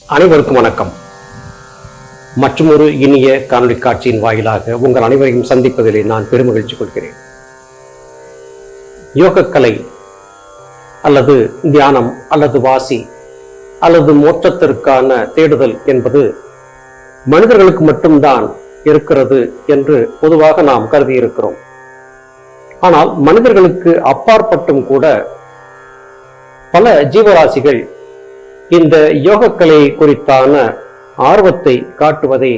அனைவருக்கும் வணக்கம். மற்றொரு இனிய காணொலி காட்சியின் வாயிலாக உங்கள் அனைவரையும் சந்திப்பதிலே நான் பெருமகிழ்ச்சி கொள்கிறேன். யோகக்கலை அல்லது தியானம் அல்லது வாசி அல்லது மோட்சத்திற்கான தேடுதல் என்பது மனிதர்களுக்கு மட்டும்தான் இருக்கிறது என்று பொதுவாக நாம் கருதி இருக்கிறோம். ஆனால் மனிதர்களுக்கு அப்பாற்பட்டும் கூட பல ஜீவராசிகள் இந்த யோகக்கலை குறித்தான ஆர்வத்தை காட்டுவதை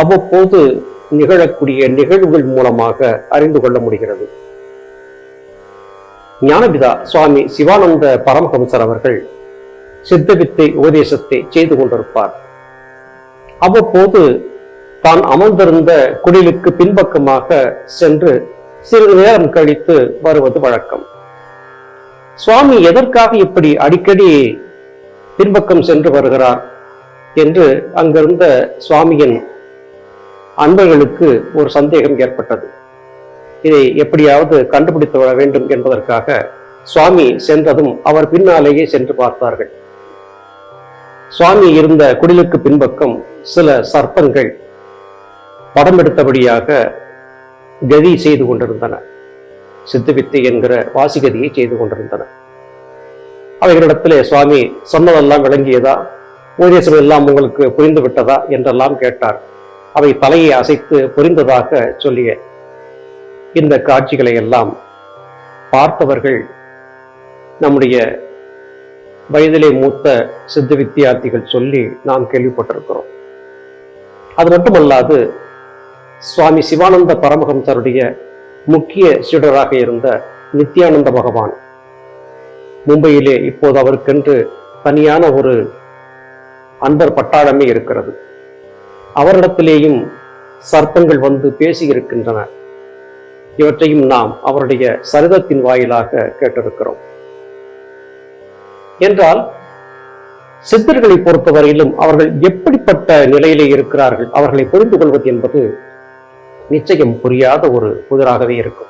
அவ்வப்போது நிகழக்கூடிய நிகழ்வுகள் மூலமாக அறிந்து கொள்ள முடிகிறது. ஞானபிதா சுவாமி சிவானந்த பரமஹம்சர் அவர்கள் சித்தவித்தை உபதேசத்தை செய்து கொண்டிருப்பார். அவ்வப்போது தான் அமர்ந்திருந்த குடிலுக்கு பின்பக்கமாக சென்று சிறிது நேரம் கழித்து வருவது வழக்கம். சுவாமி எதற்காக இப்படி அடிக்கடி பின்பக்கம் சென்று வருகிறார் என்று அங்கிருந்த சுவாமியின் அன்பர்களுக்கு ஒரு சந்தேகம் ஏற்பட்டது. இதை எப்படியாவது கண்டுபிடித்து வர வேண்டும் என்பதற்காக சுவாமி சென்றதும் அவர் பின்னாலேயே சென்று பார்த்தார்கள். சுவாமி இருந்த குடிலுக்கு பின்பக்கம் சில சர்ப்பங்கள் படம் எடுத்தபடியாக கதி செய்து கொண்டிருந்தன. சித்தவித்தை என்கிற வாசிகதியை செய்து கொண்டிருந்தன. அவைகளிடத்திலே சுவாமி சொன்னதெல்லாம் விளங்கியதா, உபதேசம் எல்லாம் உங்களுக்கு புரிந்து விட்டதா என்றெல்லாம் கேட்டார். அவை தலையை அசைத்து புரிந்ததாக சொல்லிய இந்த காட்சிகளை எல்லாம் பார்த்தவர்கள் நம்முடைய வயதிலே மூத்த சித்த வித்தியார்த்திகள் சொல்லி நாம் கேள்விப்பட்டிருக்கிறோம். அது மட்டுமல்லாது சுவாமி சிவானந்த பரமஹம்சருடைய முக்கிய சீடராக இருந்த நித்யானந்த பகவான் மும்பையிலே இப்போது அவருக்கென்று தனியான ஒரு அன்பர் பட்டாளமே இருக்கிறது. அவரிடத்திலேயும் சர்ப்பங்கள் வந்து பேசி இருக்கின்றன. இவற்றையும் நாம் அவருடைய சரிதத்தின் வாயிலாக கேட்டிருக்கிறோம். என்றால் சித்தர்களை பொறுத்தவரையிலும் அவர்கள் எப்படிப்பட்ட நிலையிலே இருக்கிறார்கள், அவர்களை புரிந்து கொள்வது என்பது நிச்சயம் புரியாத ஒரு புதிராகவே இருக்கும்.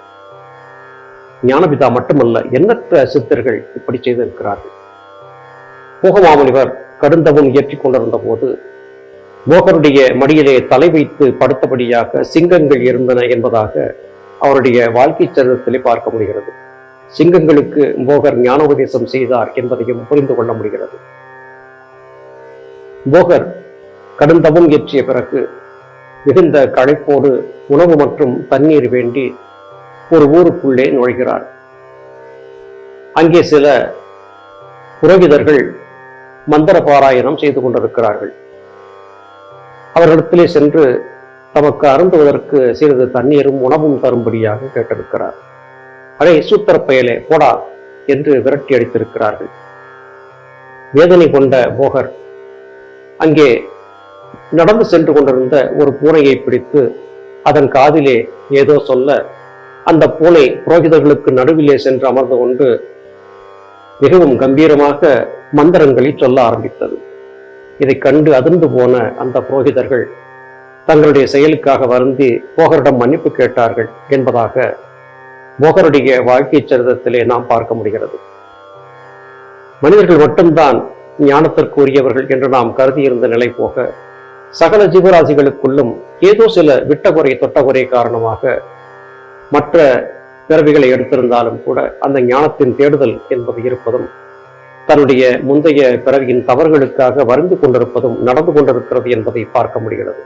ஞானபிதா மட்டுமல்ல, எண்ணற்ற சித்தர்கள் இப்படி செய்திருக்கிறார்கள். போகமாமுனிவர் கடுந்தவம் இயற்றிக் கொண்டிருந்த போது போகருடைய மடியிலே தலை வைத்து படுத்தபடியாக சிங்கங்கள் இருந்தன என்பதாக அவருடைய வாழ்க்கை சரித்திரத்திலே பார்க்க முடிகிறது. சிங்கங்களுக்கு போகர் ஞானோபதேசம் செய்தார் என்பதையும் புரிந்து கொள்ள முடிகிறது. போகர் கடுந்தவம் இயற்றிய பிறகு மிகுந்த களைப்போடு உணவு மற்றும் தண்ணீர் வேண்டி ஒரு ஊருக்குள்ளே நுழைகிறார். அங்கே சில புரோகிதர்கள் மந்திர பாராயணம் செய்து கொண்டிருக்கிறார்கள். அவர்களிடத்திலே சென்று தமக்கு அருந்துவதற்கு சிறிது தண்ணீரும் உணவும் தரும்படியாக கேட்டிருக்கிறார். அடே சூத்திர பயலே போடா என்று விரட்டி அடித்திருக்கிறார்கள். வேதனை கொண்ட போகர் அங்கே நடந்து சென்று கொண்டிருந்த ஒரு பூனையை பிடித்து அதன் காதிலே ஏதோ சொல்ல அந்த பூனை புரோகிதர்களுக்கு நடுவிலே சென்று அமர்ந்து கொண்டு மிகவும் கம்பீரமாக மந்திரங்களை சொல்ல ஆரம்பித்தது. இதை கண்டு அதிர்ந்து போன அந்த புரோகிதர்கள் தங்களுடைய செயலுக்காக வருந்தி போகரிடம் மன்னிப்பு கேட்டார்கள் என்பதாக போகருடைய வாழ்க்கை சரிதத்திலே நாம் பார்க்க முடிகிறது. மனிதர்கள் மட்டும்தான் ஞானத்திற்கு உரியவர்கள் என்று நாம் கருதியிருந்த நிலை போக சகல ஜீவராசிகளுக்குள்ளும் ஏதோ சில விட்டகுறை தொட்டகுறை காரணமாக மற்ற பிறவிகளை எடுத்திருந்தாலும் கூட அந்த ஞானத்தின் தேடுதல் என்பது இருப்பதும் தன்னுடைய முந்தைய பிறவியின் தவறுகளுக்காக வருந்து கொண்டிருப்பதும் நடந்து கொண்டிருக்கிறது என்பதை பார்க்க முடிகிறது.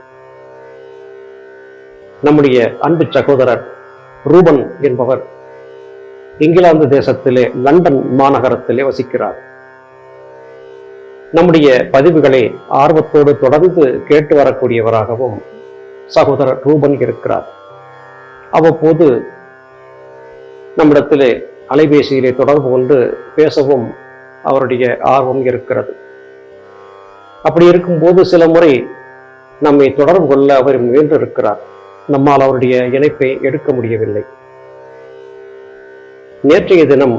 நம்முடைய அன்பு சகோதரர் ரூபன் என்பவர் இங்கிலாந்து தேசத்திலே லண்டன் மாநகரத்திலே வசிக்கிறார். நம்முடைய பதிவுகளை ஆர்வத்தோடு தொடர்ந்து கேட்டு வரக்கூடியவராகவும் சகோதரர் ரூபன் இருக்கிறார். அவ்வப்போது நம்மிடத்திலே அலைபேசியிலே தொடர்பு கொண்டு பேசவும் அவருடைய ஆர்வம் இருக்கிறது. அப்படி இருக்கும்போது சில முறை நம்மை தொடர்பு கொள்ள அவர் முயன்றிருக்கிறார். நம்மால் அவருடைய இணைப்பை எடுக்க முடியவில்லை. நேற்றைய தினம்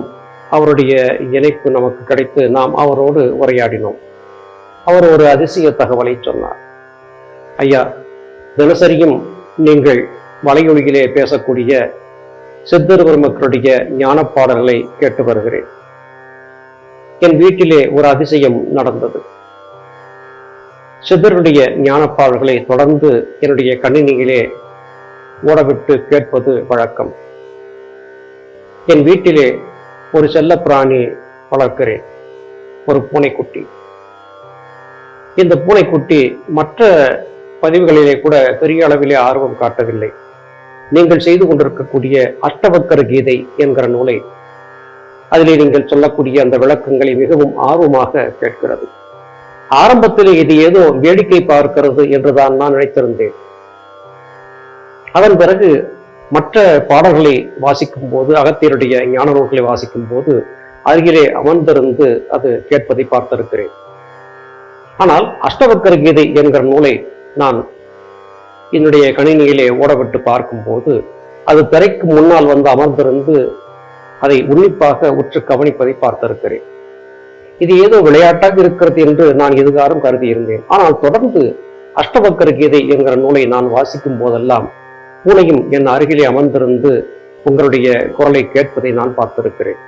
அவருடைய இணைப்பு நமக்கு கிடைத்து நாம் அவரோடு உரையாடினோம். அவர் ஒரு அதிசய தகவலை சொன்னார். ஐயா, தினசரியும் நீங்கள் வலையொலியிலே பேசக்கூடிய சித்தர் பெருமக்களுடைய ஞான பாடல்களை கேட்டு வருகிறேன். என் வீட்டிலே ஒரு அதிசயம் நடந்தது. சித்தருடைய ஞானப்பாடல்களை தொடர்ந்து என்னுடைய கணினியிலே ஓடவிட்டு கேட்பது வழக்கம். என் வீட்டிலே ஒரு செல்ல பிராணி வளர்க்கிறேன், ஒரு பூனைக்குட்டி. இந்த பூனைக்குட்டி மற்ற பதிவுகளிலே கூட பெரிய அளவிலே ஆர்வம் காட்டவில்லை. நீங்கள் செய்து கொண்டிருக்கக்கூடிய அஷ்டவக்கர கீதை என்கிற நூலை, அதிலே நீங்கள் சொல்லக்கூடிய அந்த விளக்கங்களை மிகவும் ஆர்வமாக கேட்கிறது. ஆரம்பத்திலே இது ஏதோ வேடிக்கை பார்க்கிறது என்றுதான் நான் நினைத்திருந்தேன். அதன் பிறகு மற்ற பாடல்களை வாசிக்கும் போது, அகத்தியருடைய ஞான நூல்களை வாசிக்கும் போது அருகிலே அமர்ந்திருந்து அது கேட்பதை பார்த்திருக்கிறேன். ஆனால் அஷ்டவக்கர கீதை என்கிற நூலை நான் என்னுடைய கணினியிலே ஓடவிட்டு பார்க்கும்போது அது திரைக்கு முன்னால் வந்து அமர்ந்திருந்து அதை உன்னிப்பாக உற்று கவனிப்பதை பார்த்திருக்கிறேன். இது ஏதோ விளையாட்டாக இருக்கிறது என்று நான் எதுகாரும் கருதி இருந்தேன். ஆனால் தொடர்ந்து அஷ்டவக்கர கீதை என்கிற நூலை நான் வாசிக்கும் போதெல்லாம் பூனையும் என் அருகிலே அமர்ந்திருந்து உங்களுடைய குரலை கேட்பதை நான் பார்த்திருக்கிறேன்.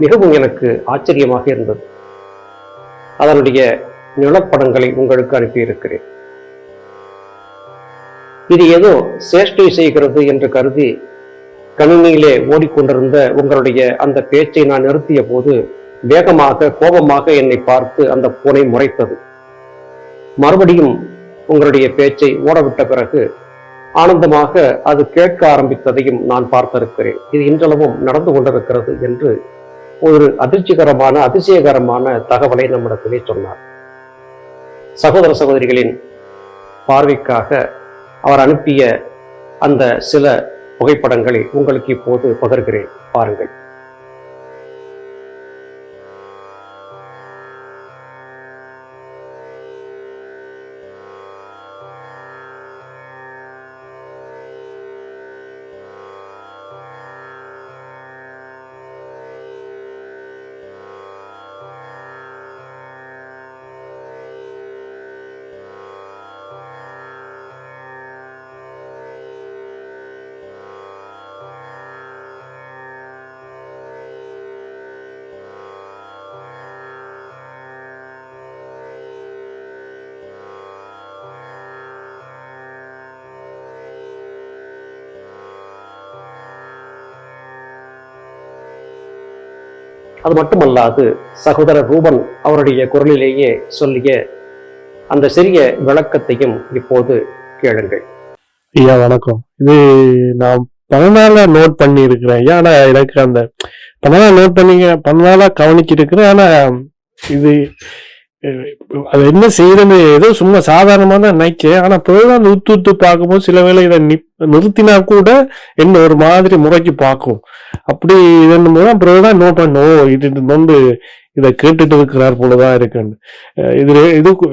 மிகவும் எனக்கு ஆச்சரியமாக இருந்தது. அதனுடைய நிலப்படங்களை உங்களுக்கு அனுப்பியிருக்கிறேன். இது ஏதோ சேஷ்டை செய்கிறது என்று கருதி கணினியிலே ஓடிக்கொண்டிருந்த உங்களுடைய அந்த பேச்சை நான் நிறுத்திய போது வேகமாக கோபமாக என்னை பார்த்து அந்த பூனை முறைத்தது. மறுபடியும் உங்களுடைய பேச்சை ஓடவிட்ட பிறகு ஆனந்தமாக அது கேட்க ஆரம்பித்ததையும் நான் பார்த்திருக்கிறேன். இது இன்றளவும் நடந்து கொண்டிருக்கிறது என்று ஒரு அதிர்ச்சிகரமான அதிசயகரமான தகவலை நம்மிடத்திலே சொன்னார். சகோதர சகோதரிகளின் பார்வைக்காக அவர் அனுப்பிய அந்த சில புகைப்படங்களை உங்களுக்கு இப்போது பகிர்கிறேன், பாருங்கள். அது மட்டுமல்லாது சகோதரர் ரூபன் அவருடைய குரலிலேயே சொல்லிய அந்த சிறிய விளக்கத்தையும் இப்போது கேளுங்கள். ஐயா வணக்கம். இது நான் 14 நோட் பண்ணி இருக்கிறேன் ஐயா. ஆனா எனக்கு அந்த 14 நோட் பண்ணீங்க 14 கவனிச்சு இருக்கிறேன். ஆனா இது அது என்ன செய்யறது ஏதோ சும்மா சாதாரணமா தான் நினைச்சேன். ஆனா பிறகுதான் உத்து பார்க்கும்போது சில வேளை இதை நிறுத்தினா கூட என்ன ஒரு மாதிரி முறைக்கு பார்க்கும். அப்படி இதன் மூலம் பிறகுதான் நோட் பண்ணும் இது நொண்டு இதை கேட்டுட்டு இருக்கிறார் போலதான் இருக்குன்னு.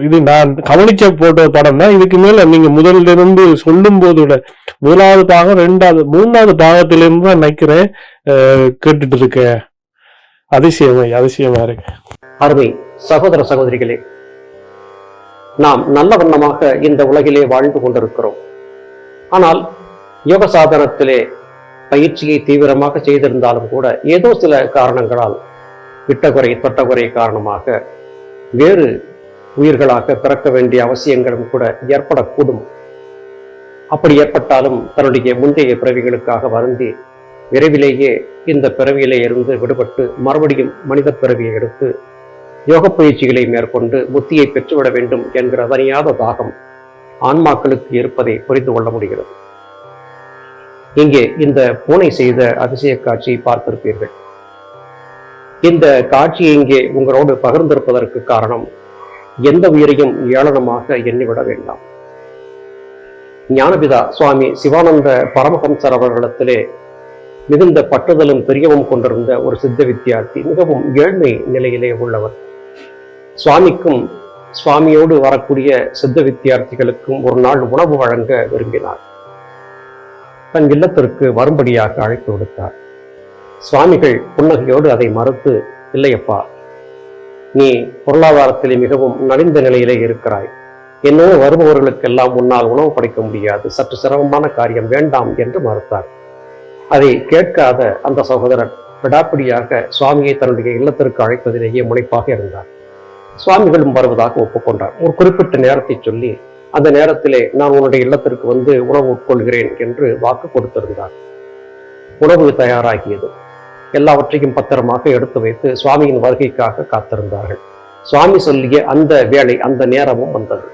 இது நான் கவனிச்ச போட்ட படம் தான். இதுக்கு மேல நீங்க முதல்ல இருந்து சொல்லும் போதோட முதலாவது பாகம் 2வது 3வது பாகத்திலிருந்து தான் நினைக்கிறேன் கேட்டுட்டு இருக்கேன். அதிசயமா இருக்கு. அருமை சகோதர சகோதரிகளே, நாம் நல்ல வண்ணமாக இந்த உலகிலே வாழ்ந்து கொண்டிருக்கிறோம். ஆனால் யோக சாதனத்திலே பயிற்சியை தீவிரமாக செய்திருந்தாலும் கூட ஏதோ சில காரணங்களால் விட்டகுறை தொட்டகுறை காரணமாக வேறு உயிர்களாக பிறக்க வேண்டிய அவசியங்களும் கூட ஏற்படக்கூடும். அப்படி ஏற்பட்டாலும் தன்னுடைய முந்தைய பிறவிகளுக்காக வருந்தி விரைவிலேயே இந்த பிறவியிலே இருந்து விடுபட்டு மறுபடியும் மனித பிறவியை எடுத்து யோக பயிற்சிகளை மேற்கொண்டு புத்தியை பெற்றுவிட வேண்டும் என்கிற தனியாத தாகம் ஆன்மாக்களுக்கு இருப்பதை புரிந்து கொள்ள முடிகிறது. இங்கே இந்த பூனை செய்த அதிசய காட்சியை பார்த்திருப்பீர்கள். இந்த காட்சியை இங்கே உங்களோடு பகிர்ந்திருப்பதற்கு காரணம், எந்த உயிரையும் ஏளனமாக எண்ணிவிட வேண்டாம். ஞானபிதா சுவாமி சிவானந்த பரமஹம்சர் அவர்களிடத்திலே மிகுந்த பற்றுதலும் பிரியமும் கொண்டிருந்த ஒரு சித்த வித்தியார்த்தி, மிகவும் ஏழ்மை நிலையிலே உள்ளவர். சுவாமிக்கும் சுவாமியோடு வரக்கூடிய சித்த வித்தியார்த்திகளுக்கும் ஒரு நாள் உணவு வழங்க விரும்பினார். தன் இல்லத்திற்கு வரும்படியாக அழைப்பு விடுத்தார். சுவாமிகள் புன்னகையோடு அதை மறுத்து, இல்லையப்பா, நீ பொருளாதாரத்திலே மிகவும் நலிந்த நிலையிலே இருக்கிறாய், என்னோடு வருபவர்களுக்கெல்லாம் உன்னால் உணவு படைக்க முடியாது, சற்று சிரமமான காரியம், வேண்டாம் என்று மறுத்தார். அதை கேட்காத அந்த சகோதரர் விடாப்பிடியாக சுவாமியை தன்னுடைய இல்லத்திற்கு அழைப்பதிலேயே முனைப்பாக இருந்தார். சுவாமிகளும் வருவதாக ஒப்புக்கொண்டார். ஒரு குறிப்பிட்ட நேரத்தை சொல்லி அந்த நேரத்திலே நான் உன்னுடைய இல்லத்திற்கு வந்து உணவு உட்கொள்கிறேன் என்று வாக்கு கொடுத்திருந்தார். உணவு தயாராகியது. எல்லாவற்றையும் பத்திரமாக எடுத்து வைத்து சுவாமியின் வருகைக்காக காத்திருந்தார்கள். சுவாமி சொல்லிய அந்த வேளை, அந்த நேரமும் வந்தது.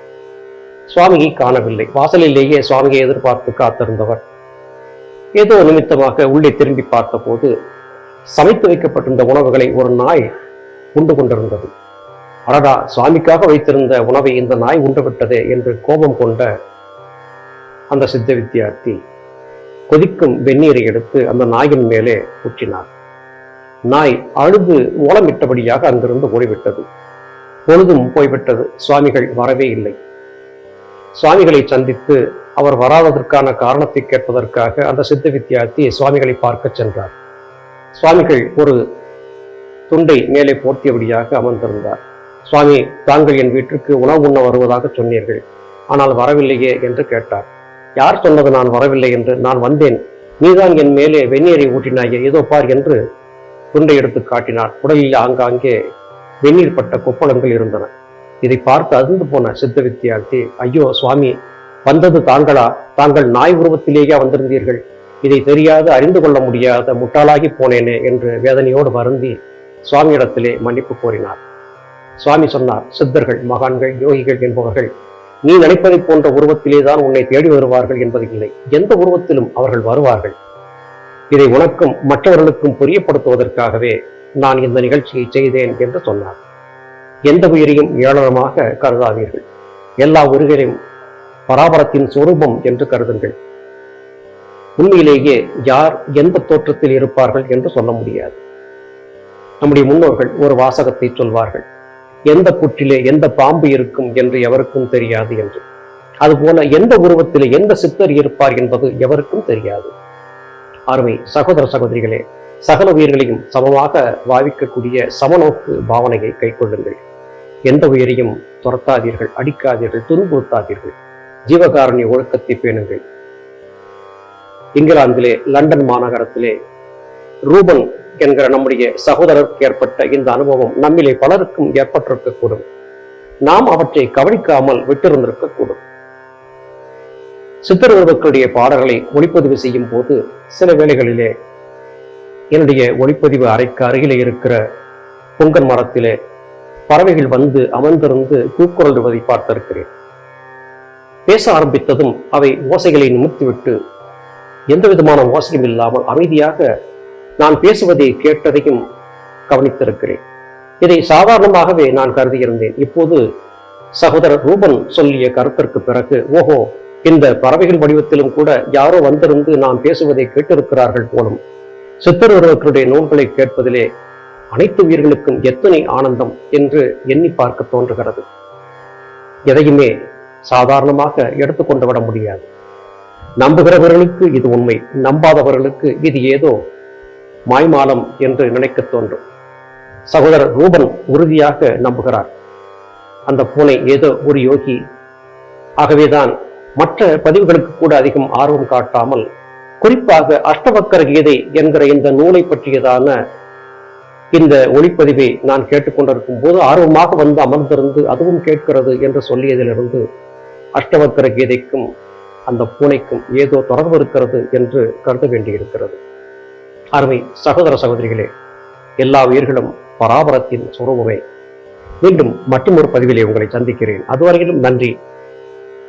சுவாமியை காணவில்லை. வாசலிலேயே சுவாமியை எதிர்பார்த்து காத்திருந்தவர் ஏதோ நிமித்தமாக உள்ளே திரும்பி பார்த்தபோது சமைத்து வைக்கப்பட்டிருந்த உணவுகளை ஒரு நாய் உண்டு கொண்டிருந்தது. அடடா, சுவாமிக்காக வைத்திருந்த உணவை இந்த நாய் உண்டு விட்டதே என்று கோபம் கொண்ட அந்த சித்த வித்தியார்த்தி கொதிக்கும் வெந்நீரை எடுத்து அந்த நாயின் மேலே ஊற்றினார். நாய் அழுது ஓலமிட்டபடியாக அங்கிருந்து ஓடிவிட்டது. பொழுதும் போய்விட்டது. சுவாமிகள் வரவே இல்லை. சுவாமிகளை சந்தித்து அவர் வராததற்கான காரணத்தை கேட்பதற்காக அந்த சித்த வித்தியார்த்தி சுவாமிகளை பார்க்க சென்றார். சுவாமிகள் ஒரு துண்டை மேலே போர்த்தியபடியாக அமர்ந்திருந்தார். சுவாமி, தாங்கள் என் வீட்டிற்கு உணவு உண்ண வருவதாக சொன்னீர்கள், ஆனால் வரவில்லையே என்று கேட்டார். யார் சொன்னது நான் வரவில்லை என்று? நான் வந்தேன், நீதான் என் மேலே வெந்நீரை ஊற்றினாயே, ஏதோ பார் என்று துண்டை எடுத்து காட்டினார். உடலில் ஆங்காங்கே வெந்நீர் பட்ட கொப்பளங்கள் இருந்தன. இதை பார்த்து அதிர்ந்து போன சித்த வித்தியார்த்தி, ஐயோ சுவாமி, வந்தது தாங்களா? தாங்கள் நாய் உருவத்திலேயே வந்திருந்தீர்கள். இதை தெரியாது, அறிந்து கொள்ள முடியாத முட்டாளாகி போனேனே என்று வேதனையோடு வருந்தி சுவாமியிடத்திலே மன்னிப்பு கோரினார். சுவாமி சொன்னார், சித்தர்கள், மகான்கள், யோகிகள் என்பவர்கள் நீ நினைப்பதை போன்ற உருவத்திலே தான் உன்னை தேடி வருவார்கள் என்பது இல்லை. எந்த உருவத்திலும் அவர்கள் வருவார்கள். இதை உனக்கும் மற்றவர்களுக்கும் புரியப்படுத்துவதற்காகவே நான் இந்த நிகழ்ச்சியை செய்தேன் என்று சொன்னார். எந்த உயிரையும் ஏளனமாக கருதாதீர்கள். எல்லா உயிர்களையும் பராபரத்தின் சொரூபம் என்று கருதுங்கள். உண்மையிலேயே யார் எந்த தோற்றத்தில் இருப்பார்கள் என்று சொல்ல முடியாது. நம்முடைய முன்னோர்கள் ஒரு வாசகத்தை சொல்வார்கள், எந்த புற்றிலே எந்த பாம்பு இருக்கும் என்று எவருக்கும் தெரியாது என்று. அதுபோல எந்த உருவத்திலே எந்த சித்தர் இருப்பார் என்பது எவருக்கும் தெரியாது. அருமை சகோதர சகோதரிகளே, சகல உயிர்களையும் சமமாக பாவிக்கக்கூடிய சமநோக்கு பாவனையை கைக்கொள்ளுங்கள். எந்த உயிரையும் துரத்தாதீர்கள், அடிக்காதீர்கள், துன்புறுத்தாதீர்கள். ஜீவகாருண்ய ஒழுக்கத்தை பேணுங்கள். இங்கிலாந்திலே லண்டன் மாநகரத்திலே ரூபன் என்கிற நம்முடைய சகோதரருக்கு ஏற்பட்ட இந்த அனுபவம் நம்மிலே பலருக்கும் ஏற்பட்டிருக்கக்கூடும். நாம் அவற்றை கவனிக்காமல் விட்டிருந்திருக்கக்கூடும். சித்தர்களுடைய பாடல்களை ஒளிப்பதிவு செய்யும் போது சில வேளைகளிலே என்னுடைய ஒளிப்பதிவு அறைக்கு அருகிலே இருக்கிற பொங்கன் மரத்திலே பறவைகள் வந்து அமர்ந்திருந்து கூக்குரலிடுவதை பார்த்திருக்கிறேன். பேச ஆரம்பித்ததும் அவை ஓசைகளை நிமிர்த்திவிட்டு எந்த விதமான ஓசையும் இல்லாமல் அமைதியாக நான் பேசுவதை கேட்டதையும் கவனித்திருக்கிறேன். இதை சாதாரணமாகவே நான் கருதியிருந்தேன். இப்போது சகோதரர் ரூபன் சொல்லிய கருத்திற்கு பிறகு, ஓஹோ, இந்த பறவைகள் வடிவத்திலும் கூட யாரோ வந்திருந்து நாம் பேசுவதை கேட்டிருக்கிறார்கள் போலும். சித்தர்களுடைய நூல்களை கேட்பதிலே அனைத்து உயிர்களுக்கும் எத்தனை ஆனந்தம் என்று எண்ணி பார்க்க தோன்றுகிறது. எதையுமே சாதாரணமாக எடுத்துக்கொண்டு விட முடியாது. நம்புகிறவர்களுக்கு இது உண்மை, நம்பாதவர்களுக்கு இது ஏதோ மாய்மாலம் என்று நினைக்க தோன்றும். சகோதரர் ரூபன் உறுதியாக நம்புகிறார், அந்த பூனை ஏதோ ஒரு யோகி. ஆகவேதான் மற்ற பதிவுகளுக்கு கூட அதிகம் ஆர்வம் காட்டாமல் குறிப்பாக அஷ்டவக்கர கீதை என்கிற இந்த நூலை பற்றியதான இந்த ஒளிப்பதிவை நான் கேட்டுக்கொண்டிருக்கும் போது ஆர்வமாக வந்து அமர்ந்திருந்து அதுவும் கேட்கிறது என்று சொல்லியதிலிருந்து அஷ்டவக்கர கீதைக்கும் அந்த பூனைக்கும் ஏதோ தொடர்பு இருக்கிறது என்று கருத வேண்டியிருக்கிறது. அருமை சகோதர சகோதரிகளே, எல்லா உயிர்களும் பராபரத்தின் சுரூபமே. மீண்டும் மற்றொரு பதிவிலே உங்களை சந்திக்கிறேன். அதுவரையிலும் நன்றி,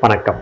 வணக்கம்.